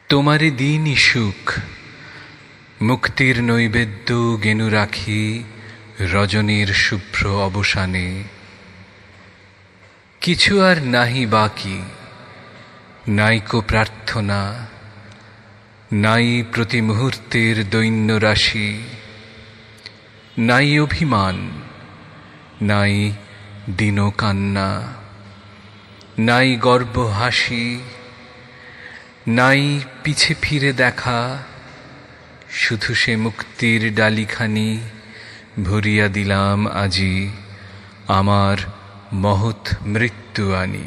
তোমারে দিনই সুখ মুক্তির নৈবেদ্য গেনু রাখি রজনীর শুভ্র অবসানে। কিছু আর নাহি বাকি, নাইকো প্রার্থনা, নাই প্রতি মুহূর্তের দৈন্য রাশি, নাই অভিমান, নাই দীন কান্না, নাই গর্ব হাসি, নাই পিছে ফিরে দেখা। শুধু সে মুক্তির ডালিখানি ভরিয়া দিলাম আজি আমার মহৎ মৃত্যু আনি।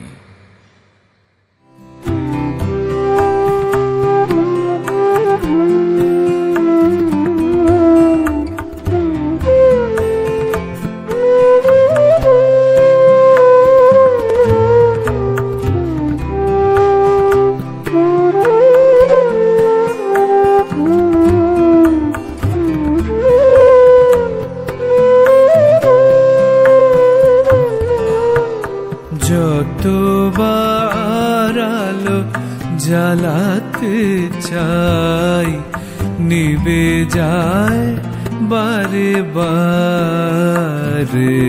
যতবার আলো জ্বালাতে চাই নিভে যায় বারে বারে।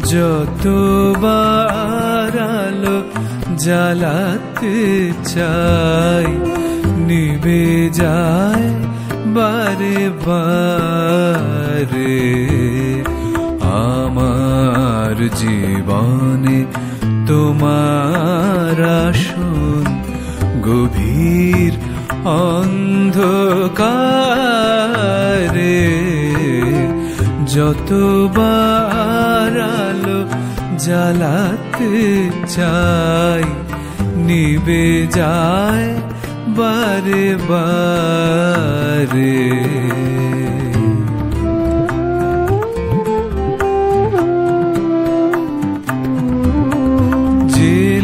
যতবার আলো জ্বালাতে চাই নিভে যায় বারে বারে। আমার জীবনে তোমার আসন গভীর অন্ধকারে। যতবার আলো জ্বালাতে চাই নিভে যায় বারে বারে।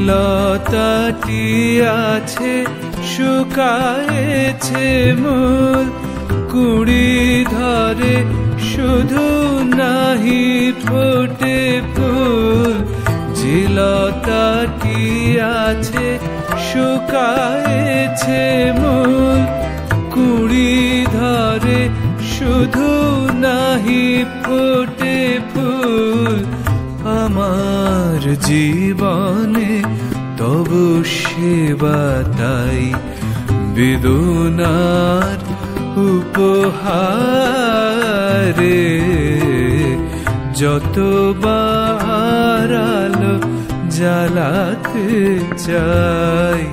লতাটি আছে শুকায়েছে মূল, কুড়ি ধরে শুধু নাহি ফোটে ফুল। যে লতাটি আছে শুকায়েছে মূল, কুড়ি ধরে শুধু নাহি ফোটে ফুল। আমার জীবনে তবু সেবা তাই বেদনার উপহারে। যতবার আলো জ্বালাতে চাই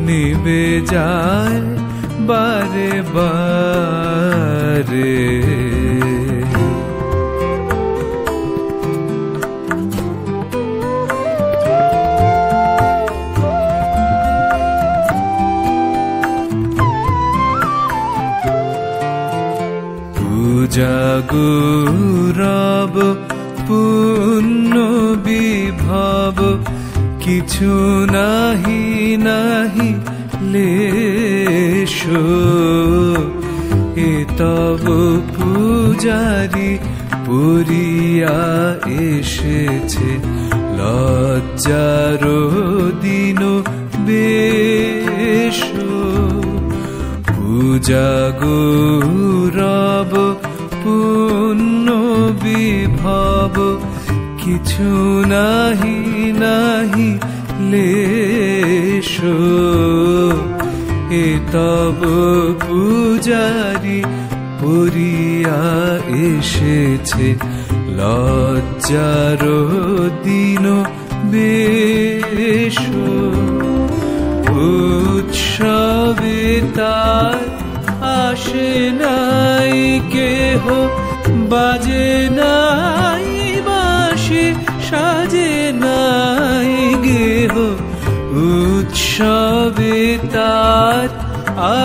নিভে যায় বারে বারে। জাগরব পূর্ণ বিভব কিছু নাহি নাহি লেশ। এ তব পূজারি পড়িয়া এসেছে লজ্জার দিন বেশ। পূজা গৌরব পূর্ণ বিভব কিছু নাহি নাহি লেশ। এ তব পূজারি পড়িয়া এসেছে লজ্জার দিন বেশ। উৎসবে তার আসে নাই কেহ, বাজে নাই বাঁশি, সাজে নাই গেহ। উৎসবে তার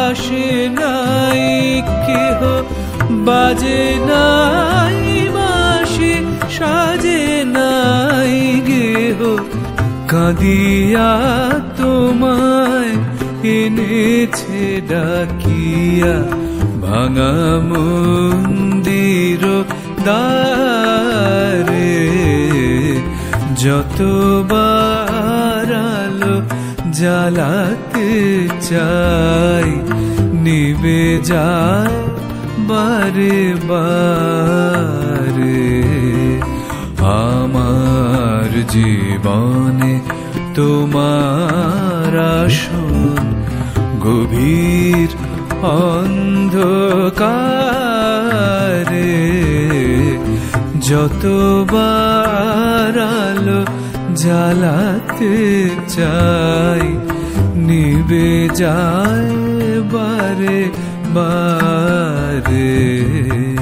আসে নাই কেহ, বাজে নাই বাঁশি, সাজে নাই গেহ। কাঁদিয়া তোমায় এনেছে ডাকিয়া ভাঙা মন্দির দ্বারে। যতবার আলো জ্বালাতে চাই, নিবে যায় বারে বারে। আমার জীবনে তোমার আসন, গভীর অন্ধকারে। যতবার আলো জ্বালাতে চাই, নিবে যায় বারে বারে।